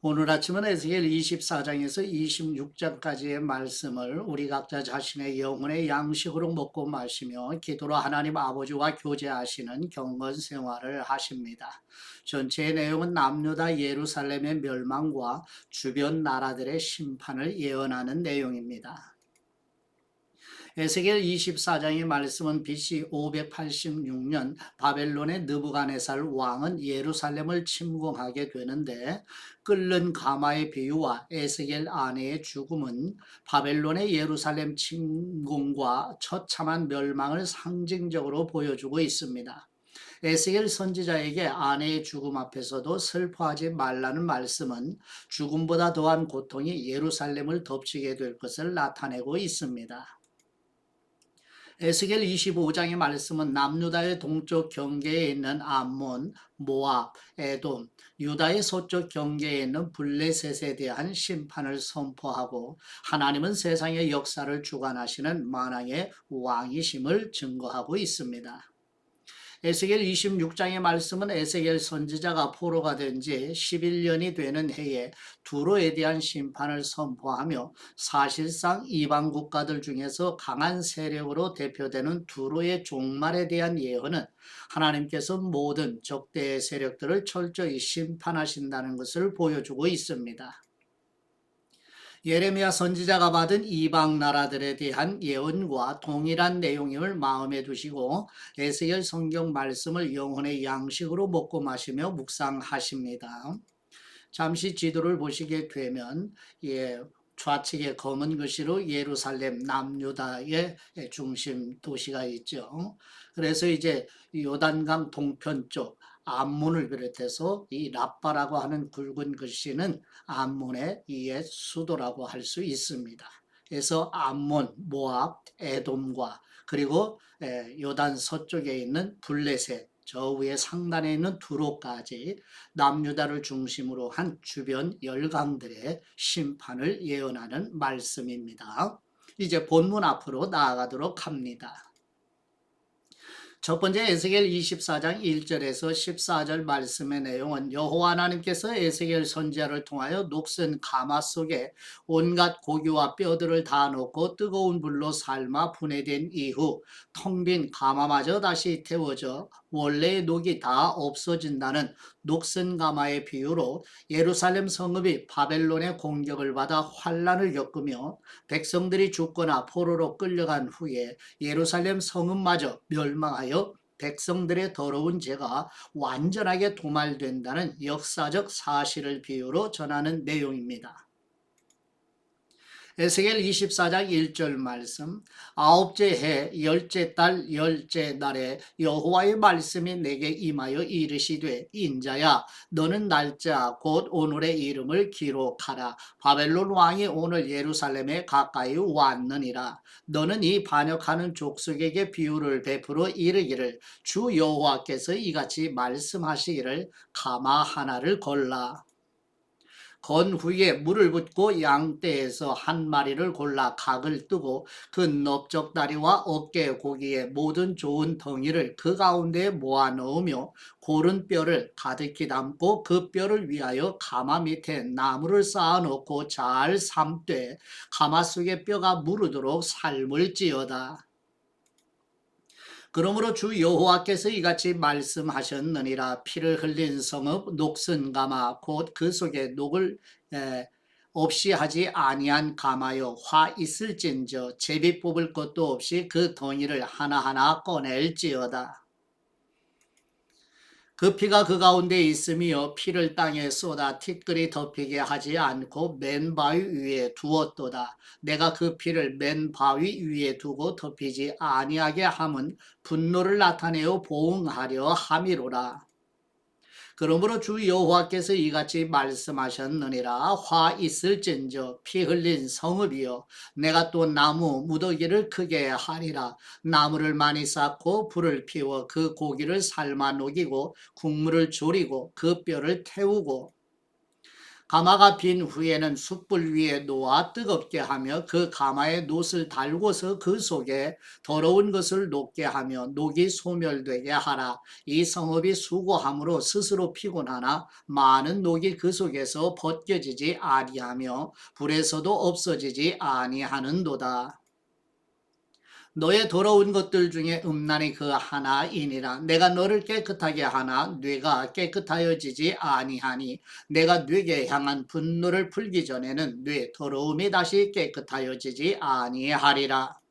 오늘 아침은 에스겔 24장에서 26장까지의 말씀을 우리 각자 자신의 영혼의 양식으로 먹고 마시며 기도로 하나님 아버지와 교제하시는 경건 생활을 하십니다. 전체의 내용은 남유다 예루살렘의 멸망과 주변 나라들의 심판을 예언하는 내용입니다. 에스겔 24장의 말씀은 BC 586년 바벨론의 느부갓네살 왕은 예루살렘을 침공하게 되는데, 끓는 가마의 비유와 에스겔 아내의 죽음은 바벨론의 예루살렘 침공과 처참한 멸망을 상징적으로 보여주고 있습니다. 에스겔 선지자에게 아내의 죽음 앞에서도 슬퍼하지 말라는 말씀은 죽음보다 더한 고통이 예루살렘을 덮치게 될 것을 나타내고 있습니다. 에스겔 25장의 말씀은 남유다의 동쪽 경계에 있는 암몬, 모압, 에돔, 유다의 서쪽 경계에 있는 블레셋에 대한 심판을 선포하고, 하나님은 세상의 역사를 주관하시는 만왕의 왕이심을 증거하고 있습니다. 에스겔 26장의 말씀은 에스겔 선지자가 포로가 된 지 11년이 되는 해에 두로에 대한 심판을 선포하며, 사실상 이방 국가들 중에서 강한 세력으로 대표되는 두로의 종말에 대한 예언은 하나님께서 모든 적대의 세력들을 철저히 심판하신다는 것을 보여주고 있습니다. 예레미야 선지자가 받은 이방 나라들에 대한 예언과 동일한 내용임을 마음에 두시고 에스겔 성경 말씀을 영혼의 양식으로 먹고 마시며 묵상하십니다. 잠시 지도를 보시게 되면 좌측에 검은 글씨로 예루살렘 남유다의 중심 도시가 있죠. 그래서 이제 요단강 동편 쪽 암몬을 비롯해서 이 라빠라고 하는 굵은 글씨는 암몬의 이의 수도라고 할 수 있습니다. 그래서 암몬, 모압, 에돔과 그리고 요단 서쪽에 있는 블레셋, 저 위에 상단에 있는 두로까지 남유다를 중심으로 한 주변 열강들의 심판을 예언하는 말씀입니다. 이제 본문 앞으로 나아가도록 합니다. 첫 번째 에스겔 24장 1절에서 14절 말씀의 내용은 여호와 하나님께서 에스겔 선지자를 통하여 녹슨 가마 속에 온갖 고기와 뼈들을 다 넣고 뜨거운 불로 삶아 분해된 이후 텅 빈 가마마저 다시 태워져 원래의 녹이 다 없어진다는 녹슨 가마의 비유로 예루살렘 성읍이 바벨론의 공격을 받아 환란을 겪으며 백성들이 죽거나 포로로 끌려간 후에 예루살렘 성읍마저 멸망하여 백성들의 더러운 죄가 완전하게 도말된다는 역사적 사실을 비유로 전하는 내용입니다. 에스겔 24장 1절 말씀, 아홉째 해 열째 달 열째 날에 여호와의 말씀이 내게 임하여 이르시되 인자야 너는 날짜 곧 오늘의 이름을 기록하라. 바벨론 왕이 오늘 예루살렘에 가까이 왔느니라. 너는 이 반역하는 족속에게 비유를 베풀어 이르기를 주 여호와께서 이같이 말씀하시기를 가마 하나를 골라 건 후에 물을 붓고 양떼에서 한 마리를 골라 각을 뜨고 그 넓적다리와 어깨 고기의 모든 좋은 덩이를 그 가운데에 모아 넣으며 고른 뼈를 가득히 담고 그 뼈를 위하여 가마 밑에 나무를 쌓아 놓고 잘 삶되 가마 속의 뼈가 무르도록 삶을지어다. 그러므로 주 여호와께서 이같이 말씀하셨느니라. 피를 흘린 성읍 녹슨 가마 곧 그 속에 녹을 없이 하지 아니한 가마여 화 있을진저 제비 뽑을 것도 없이 그 덩이를 하나하나 꺼낼지어다. 그 피가 그 가운데 있으며 피를 땅에 쏟아 티끌이 덮이게 하지 않고 맨 바위 위에 두었도다. 내가 그 피를 맨 바위 위에 두고 덮이지 아니하게 함은 분노를 나타내어 보응하려 함이로라. 그러므로 주 여호와께서 이같이 말씀하셨느니라. 화 있을진저 피 흘린 성읍이여 내가 또 나무 무더기를 크게 하리라. 나무를 많이 쌓고 불을 피워 그 고기를 삶아 녹이고 국물을 졸이고 그 뼈를 태우고 가마가 빈 후에는 숯불 위에 놓아 뜨겁게 하며 그 가마에 놋을 달고서 그 속에 더러운 것을 녹게 하며 녹이 소멸되게 하라. 이 성읍이 수고함으로 스스로 피곤하나 많은 녹이 그 속에서 벗겨지지 아니하며 불에서도 없어지지 아니하는도다. 너의 더러운 것들 중에 음란이 그 하나이니라. 내가 너를 깨끗하게 하나 뇌가 깨끗하여지지 아니하니 내가 뇌게 향한 분노를 풀기 전에는 뇌 더러움이 다시 깨끗하여지지 아니하리라.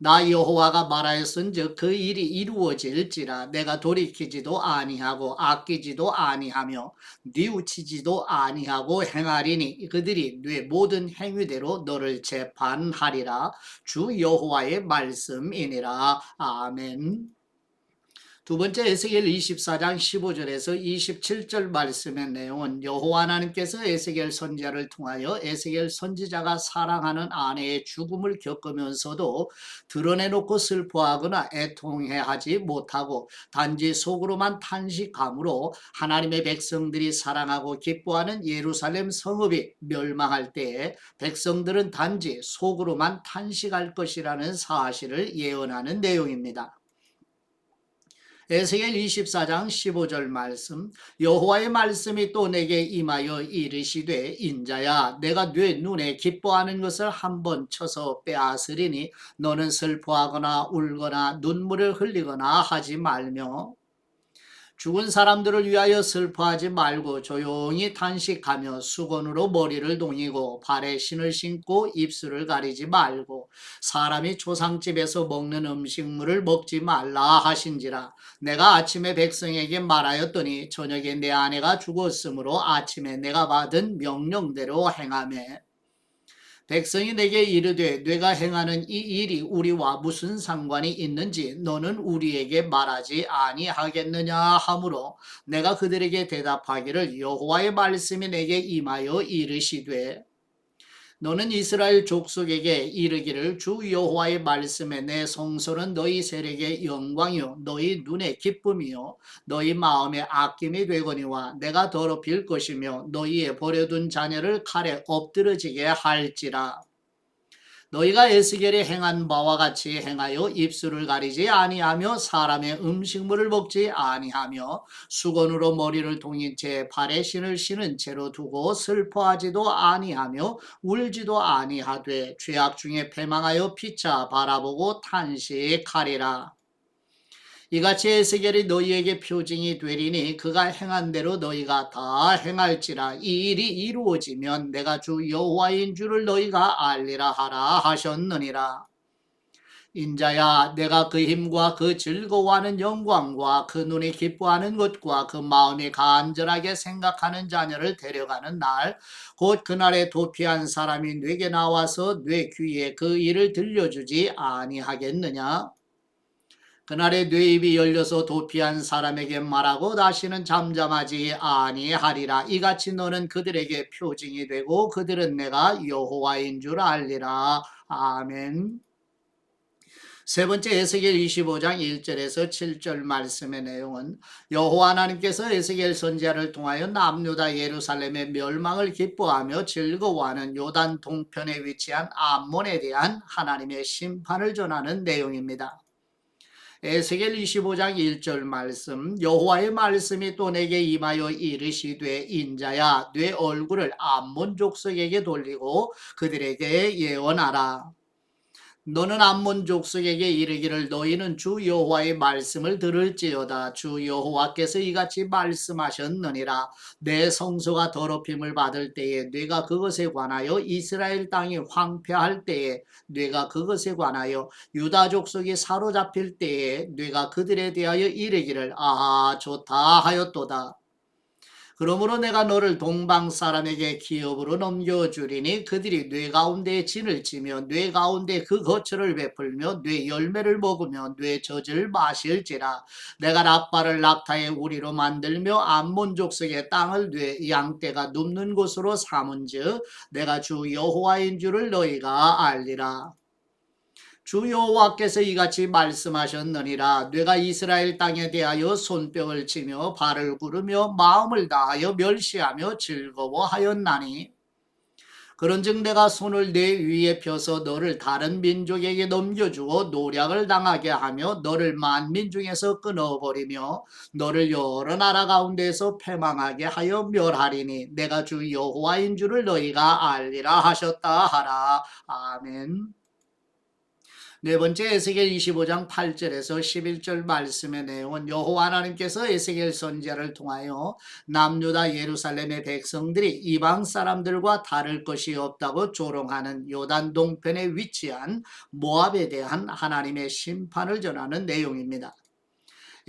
나 여호와가 말하였은즉 그 일이 이루어질지라. 내가 돌이키지도 아니하고 아끼지도 아니하며 뉘우치지도 아니하고 행하리니 그들이 네 모든 행위대로 너를 재판하리라. 주 여호와의 말씀이니라. 아멘. 두 번째 에스겔 24장 15절에서 27절 말씀의 내용은 여호와 하나님께서 에스겔 선지자를 통하여 에스겔 선지자가 사랑하는 아내의 죽음을 겪으면서도 드러내놓고 슬퍼하거나 애통해하지 못하고 단지 속으로만 탄식함으로 하나님의 백성들이 사랑하고 기뻐하는 예루살렘 성읍이 멸망할 때에 백성들은 단지 속으로만 탄식할 것이라는 사실을 예언하는 내용입니다. 에스겔 24장 15절 말씀, 여호와의 말씀이 또 내게 임하여 이르시되 인자야 내가 네 눈에 기뻐하는 것을 한번 쳐서 빼앗으리니 너는 슬퍼하거나 울거나 눈물을 흘리거나 하지 말며 죽은 사람들을 위하여 슬퍼하지 말고 조용히 탄식하며 수건으로 머리를 동이고 발에 신을 신고 입술을 가리지 말고 사람이 조상집에서 먹는 음식물을 먹지 말라 하신지라. 내가 아침에 백성에게 말하였더니 저녁에 내 아내가 죽었으므로 아침에 내가 받은 명령대로 행하매 백성이 내게 이르되 네가 행하는 이 일이 우리와 무슨 상관이 있는지 너는 우리에게 말하지 아니하겠느냐 하므로 내가 그들에게 대답하기를 여호와의 말씀이 내게 임하여 이르시되 너는 이스라엘 족속에게 이르기를 주 여호와의 말씀에 내 성소는 너희 세력의 영광이요 너희 눈의 기쁨이요 너희 마음의 아낌이 되거니와 내가 더럽힐 것이며 너희의 버려둔 자녀를 칼에 엎드러지게 할지라. 너희가 에스겔이 행한 바와 같이 행하여 입술을 가리지 아니하며 사람의 음식물을 먹지 아니하며 수건으로 머리를 동인 채 발에 신을 신은 채로 두고 슬퍼하지도 아니하며 울지도 아니하되 죄악 중에 패망하여 피차 바라보고 탄식하리라. 이같이 에스겔이 너희에게 표징이 되리니 그가 행한 대로 너희가 다 행할지라. 이 일이 이루어지면 내가 주 여호와인 줄을 너희가 알리라 하라 하셨느니라. 인자야 내가 그 힘과 그 즐거워하는 영광과 그 눈이 기뻐하는 것과 그 마음이 간절하게 생각하는 자녀를 데려가는 날 곧 그날에 도피한 사람이 네게 나와서 네 귀에 그 일을 들려주지 아니하겠느냐. 그날에 네 입이 열려서 도피한 사람에게 말하고 다시는 잠잠하지 아니하리라. 이같이 너는 그들에게 표징이 되고 그들은 내가 여호와인 줄 알리라. 아멘. 세 번째 에스겔 25장 1절에서 7절 말씀의 내용은 여호와 하나님께서 에스겔 선지자를 통하여 남유다 예루살렘의 멸망을 기뻐하며 즐거워하는 요단 동편에 위치한 암몬에 대한 하나님의 심판을 전하는 내용입니다. 에스겔 25장 1절 말씀 여호와의 말씀이 또 내게 임하여 이르시되 인자야 네 얼굴을 암몬 족속에게 돌리고 그들에게 예언하라. 너는 암몬 족속에게 이르기를 너희는 주 여호와의 말씀을 들을지어다. 주 여호와께서 이같이 말씀하셨느니라. 내 성소가 더럽힘을 받을 때에 네가 그것에 관하여 이스라엘 땅이 황폐할 때에 네가 그것에 관하여 유다 족속이 사로잡힐 때에 네가 그들에 대하여 이르기를 아하 좋다 하였도다. 그러므로 내가 너를 동방 사람에게 기업으로 넘겨주리니 그들이 뇌 가운데 진을 치며 뇌 가운데 그 거처를 베풀며 뇌 열매를 먹으며 뇌 젖을 마실지라. 내가 라빠를 낙타의 우리로 만들며 암몬 족속의 땅을 뇌 양떼가 눕는 곳으로 삼은즉 내가 주 여호와인 줄을 너희가 알리라. 주 여호와께서 이같이 말씀하셨느니라. 내가 이스라엘 땅에 대하여 손뼉을 치며 발을 구르며 마음을 다하여 멸시하며 즐거워하였나니, 그런즉 내가 손을 내 위에 펴서 너를 다른 민족에게 넘겨주어 노략을 당하게 하며 너를 만민 중에서 끊어버리며 너를 여러 나라 가운데서 패망하게 하여 멸하리니 내가 주 여호와인 줄을 너희가 알리라 하셨다 하라. 아멘. 네 번째, 에스겔 25장 8절에서 11절 말씀의 내용은 여호와 하나님께서 에스겔 선지자를 통하여 남유다 예루살렘의 백성들이 이방 사람들과 다를 것이 없다고 조롱하는 요단 동편에 위치한 모압에 대한 하나님의 심판을 전하는 내용입니다.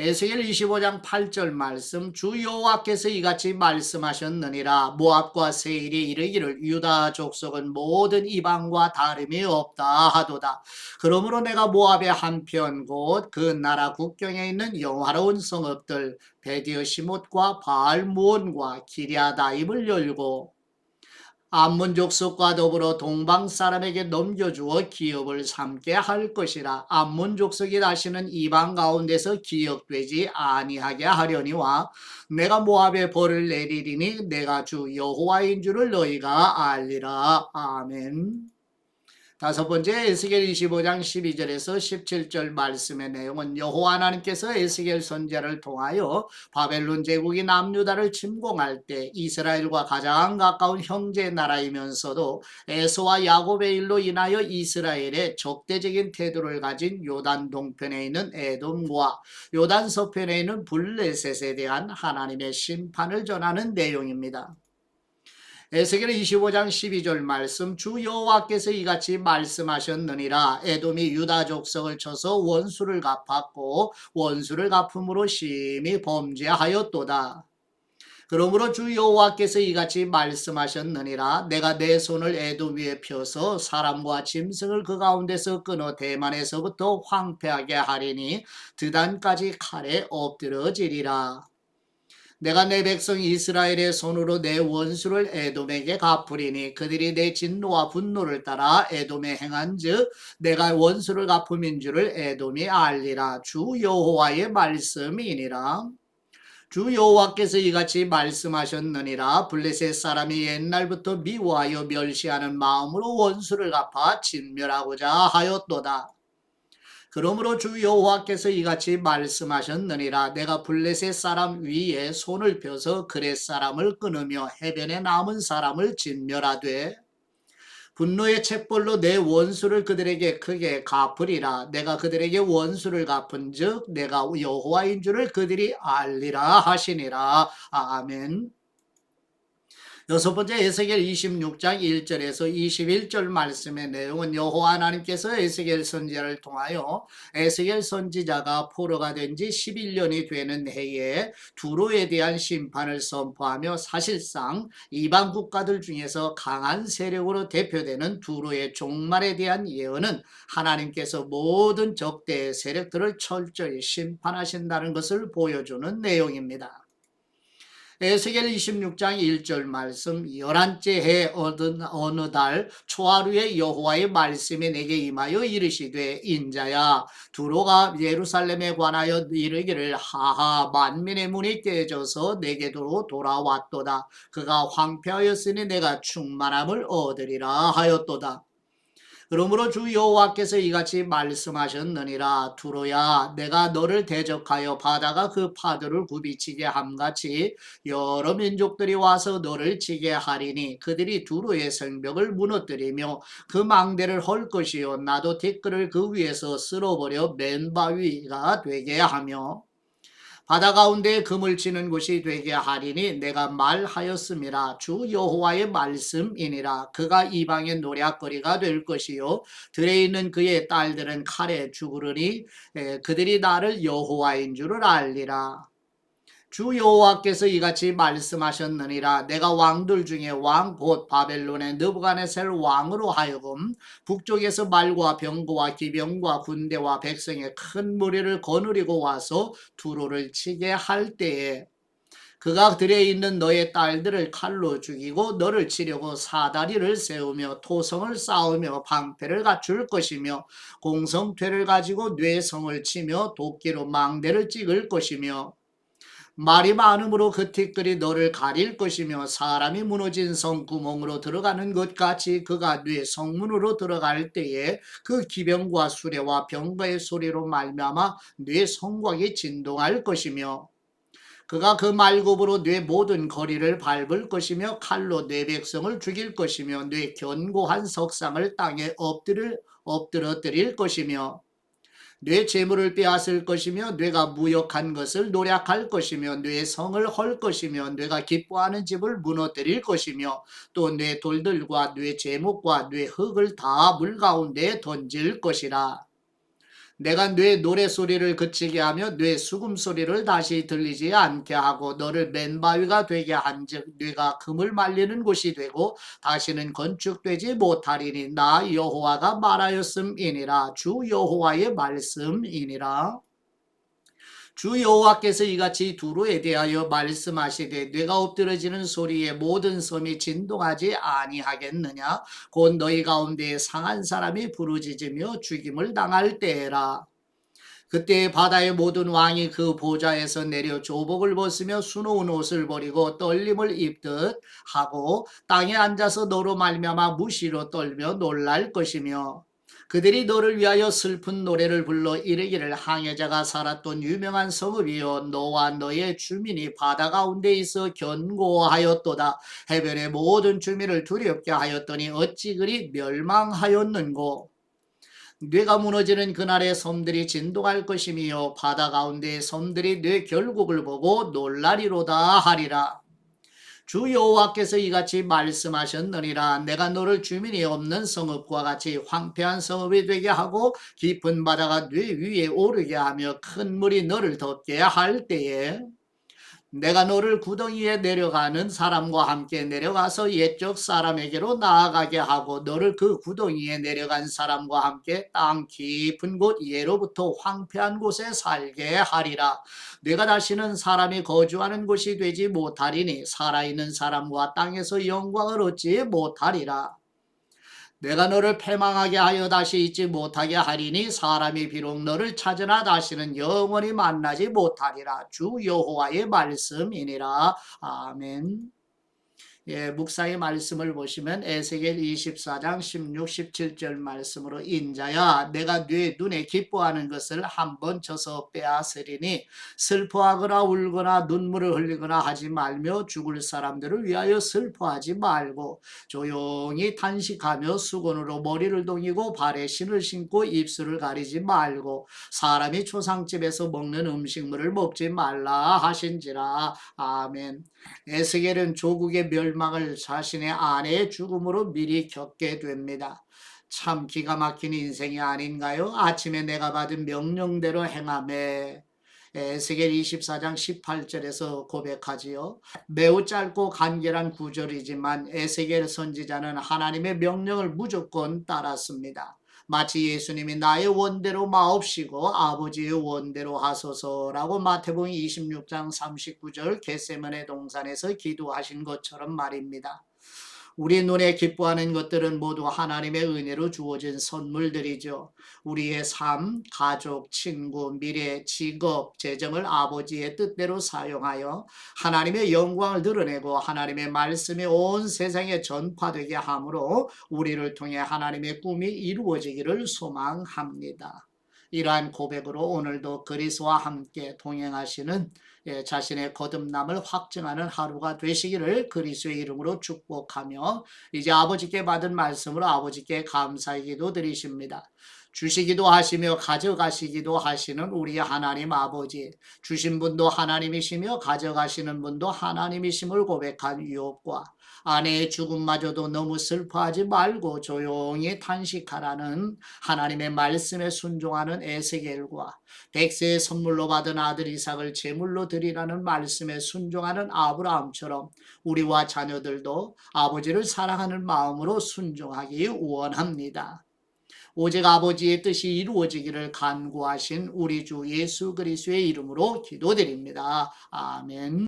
에스겔 25장 8절 말씀, 주 여호와께서 이같이 말씀하셨느니라. 모압과 세일이 이르기를 유다 족속은 모든 이방과 다름이 없다 하도다. 그러므로 내가 모압의 한편 곧 그 나라 국경에 있는 영화로운 성읍들 베디어시못과 바알무온과 기랴다임을 열고 암몬 족속과 더불어 동방 사람에게 넘겨주어 기업을 삼게 할 것이라. 암몬 족속이 다시는 이방 가운데서 기억되지 아니하게 하려니와 내가 모압에 벌을 내리리니 내가 주 여호와인 줄을 너희가 알리라. 아멘. 다섯 번째, 에스겔 25장 12절에서 17절 말씀의 내용은 여호와 하나님께서 에스겔 선지자를 통하여 바벨론 제국이 남유다를 침공할 때 이스라엘과 가장 가까운 형제 나라이면서도 에서와 야곱의 일로 인하여 이스라엘의 적대적인 태도를 가진 요단 동편에 있는 에돔과 요단 서편에 있는 블레셋에 대한 하나님의 심판을 전하는 내용입니다. 에스겔 25장 12절 말씀, 주 여호와께서 이같이 말씀하셨느니라. 에돔이 유다 족속을 쳐서 원수를 갚았고 원수를 갚음으로 심히 범죄하였도다. 그러므로 주 여호와께서 이같이 말씀하셨느니라. 내가 내 손을 에돔 위에 펴서 사람과 짐승을 그 가운데서 끊어 대만에서부터 황폐하게 하리니 드단까지 칼에 엎드러지리라. 내가 내 백성 이스라엘의 손으로 내 원수를 에돔에게 갚으리니 그들이 내 진노와 분노를 따라 에돔에 행한즉 내가 원수를 갚음인 줄을 에돔이 알리라. 주 여호와의 말씀이니라. 주 여호와께서 이같이 말씀하셨느니라. 블레셋 사람이 옛날부터 미워하여 멸시하는 마음으로 원수를 갚아 진멸하고자 하였도다. 그러므로 주 여호와께서 이같이 말씀하셨느니라. 내가 블레셋 사람 위에 손을 펴서 그렛 사람을 끊으며 해변에 남은 사람을 진멸하되 분노의 책벌로 내 원수를 그들에게 크게 갚으리라. 내가 그들에게 원수를 갚은즉 내가 여호와인 줄을 그들이 알리라 하시니라. 아멘. 여섯 번째, 에스겔 26장 1절에서 21절 말씀의 내용은 여호와 하나님께서 에스겔 선지자를 통하여 에스겔 선지자가 포로가 된 지 11년이 되는 해에 두로에 대한 심판을 선포하며 사실상 이방 국가들 중에서 강한 세력으로 대표되는 두로의 종말에 대한 예언은 하나님께서 모든 적대 세력들을 철저히 심판하신다는 것을 보여주는 내용입니다. 에스겔 26장 1절 말씀, 11째 해 어느 달 초하루에 여호와의 말씀이 내게 임하여 이르시되 인자야, 두로가 예루살렘에 관하여 이르기를 하하, 만민의 문이 깨져서 내게로 돌아왔도다. 그가 황폐하였으니 내가 충만함을 얻으리라 하였도다. 그러므로 주 여호와께서 이같이 말씀하셨느니라. 두로야, 내가 너를 대적하여 바다가 그 파도를 굽이치게 함같이 여러 민족들이 와서 너를 치게 하리니 그들이 두로의 성벽을 무너뜨리며 그 망대를 헐 것이요 나도 티끌을 그 위에서 쓸어버려 맨바위가 되게 하며 바다 가운데 금을 치는 곳이 되게 하리니 내가 말하였음이라. 주 여호와의 말씀이니라. 그가 이방의 노략거리가 될 것이요 들에 있는 그의 딸들은 칼에 죽으리니 그들이 나를 여호와인 줄을 알리라. 주 여호와께서 이같이 말씀하셨느니라. 내가 왕들 중에 왕 곧 바벨론의 느부갓네살 왕으로 하여금 북쪽에서 말과 병거와 기병과 군대와 백성의 큰 무리를 거느리고 와서 두로를 치게 할 때에 그가 들에 있는 너의 딸들을 칼로 죽이고 너를 치려고 사다리를 세우며 토성을 쌓으며 방패를 갖출 것이며 공성퇴를 가지고 뇌성을 치며 도끼로 망대를 찍을 것이며 말이 많음으로 그 티끌이 너를 가릴 것이며 사람이 무너진 성 구멍으로 들어가는 것 같이 그가 네 성문으로 들어갈 때에 그 기병과 수레와 병거의 소리로 말미암아 네 성곽이 진동할 것이며 그가 그 말굽으로 네 모든 거리를 밟을 것이며 칼로 네 백성을 죽일 것이며 네 견고한 석상을 땅에 엎드러뜨릴 것이며 뇌 재물을 빼앗을 것이며 뇌가 무역한 것을 노략할 것이며 뇌 성을 헐 것이며 뇌가 기뻐하는 집을 무너뜨릴 것이며 또 뇌 돌들과 뇌 제목과 뇌 흙을 다 물 가운데에 던질 것이라. 내가 뇌 노래소리를 그치게 하며 뇌 수금소리를 다시 들리지 않게 하고 너를 맨바위가 되게 한즉 뇌가 금을 말리는 곳이 되고 다시는 건축되지 못하리니 나 여호와가 말하였음이니라. 주 여호와의 말씀이니라. 주 여호와께서 이같이 두로에 대하여 말씀하시되 뇌가 엎드러지는 소리에 모든 섬이 진동하지 아니하겠느냐. 곧 너희 가운데 상한 사람이 부르짖으며 죽임을 당할 때라. 그때 바다의 모든 왕이 그 보좌에서 내려 조복을 벗으며 수놓은 옷을 버리고 떨림을 입듯 하고 땅에 앉아서 너로 말미암아 무시로 떨며 놀랄 것이며 그들이 너를 위하여 슬픈 노래를 불러 이르기를 항해자가 살았던 유명한 성읍이여 너와 너의 주민이 바다 가운데 있어 견고하였도다. 해변의 모든 주민을 두렵게 하였더니 어찌 그리 멸망하였는고. 뇌가 무너지는 그날의 섬들이 진동할 것이며 바다 가운데의 섬들이 뇌 결국을 보고 놀라리로다 하리라. 주 여호와께서 이같이 말씀하셨느니라. 내가 너를 주민이 없는 성읍과 같이 황폐한 성읍이 되게 하고 깊은 바다가 뇌 위에 오르게 하며 큰 물이 너를 덮게 할 때에 내가 너를 구덩이에 내려가는 사람과 함께 내려가서 옛적 사람에게로 나아가게 하고 너를 그 구덩이에 내려간 사람과 함께 땅 깊은 곳 예로부터 황폐한 곳에 살게 하리라. 내가 다시는 사람이 거주하는 곳이 되지 못하리니 살아있는 사람과 땅에서 영광을 얻지 못하리라. 내가 너를 패망하게 하여 다시 잊지 못하게 하리니 사람이 비록 너를 찾으나 다시는 영원히 만나지 못하리라. 주 여호와의 말씀이니라. 아멘. 예, 묵상의 말씀을 보시면 에스겔 24장 16, 17절 말씀으로 인자야 내가 네 눈에 기뻐하는 것을 한번 쳐서 빼앗으리니 슬퍼하거나 울거나 눈물을 흘리거나 하지 말며 죽을 사람들을 위하여 슬퍼하지 말고 조용히 탄식하며 수건으로 머리를 동이고 발에 신을 신고 입술을 가리지 말고 사람이 초상집에서 먹는 음식물을 먹지 말라 하신지라. 아멘. 에스겔은 조국의 멸망을 자신의 아내의 죽음으로 미리 겪게 됩니다. 참 기가 막힌 인생이 아닌가요? 아침에 내가 받은 명령대로 행하매. 에스겔 24장 18절에서 고백하지요. 매우 짧고 간결한 구절이지만 에스겔 선지자는 하나님의 명령을 무조건 따랐습니다. 마치 예수님이 나의 원대로 마옵시고 아버지의 원대로 하소서라고 마태복음 26장 39절 겟세마네 동산에서 기도하신 것처럼 말입니다. 우리 눈에 기뻐하는 것들은 모두 하나님의 은혜로 주어진 선물들이죠. 우리의 삶, 가족, 친구, 미래, 직업, 재정을 아버지의 뜻대로 사용하여 하나님의 영광을 드러내고 하나님의 말씀이 온 세상에 전파되게 하므로 우리를 통해 하나님의 꿈이 이루어지기를 소망합니다. 이러한 고백으로 오늘도 그리스도와 함께 동행하시는 자신의 거듭남을 확증하는 하루가 되시기를 그리스도의 이름으로 축복하며 이제 아버지께 받은 말씀으로 아버지께 감사의 기도 드리십니다. 주시기도 하시며 가져가시기도 하시는 우리 하나님 아버지, 주신 분도 하나님이시며 가져가시는 분도 하나님이심을 고백한 유업과 아내의 죽음마저도 너무 슬퍼하지 말고 조용히 탄식하라는 하나님의 말씀에 순종하는 에스겔과 백세의 선물로 받은 아들 이삭을 제물로 드리라는 말씀에 순종하는 아브라함처럼 우리와 자녀들도 아버지를 사랑하는 마음으로 순종하기 원합니다. 오직 아버지의 뜻이 이루어지기를 간구하신 우리 주 예수 그리스도의 이름으로 기도드립니다. 아멘.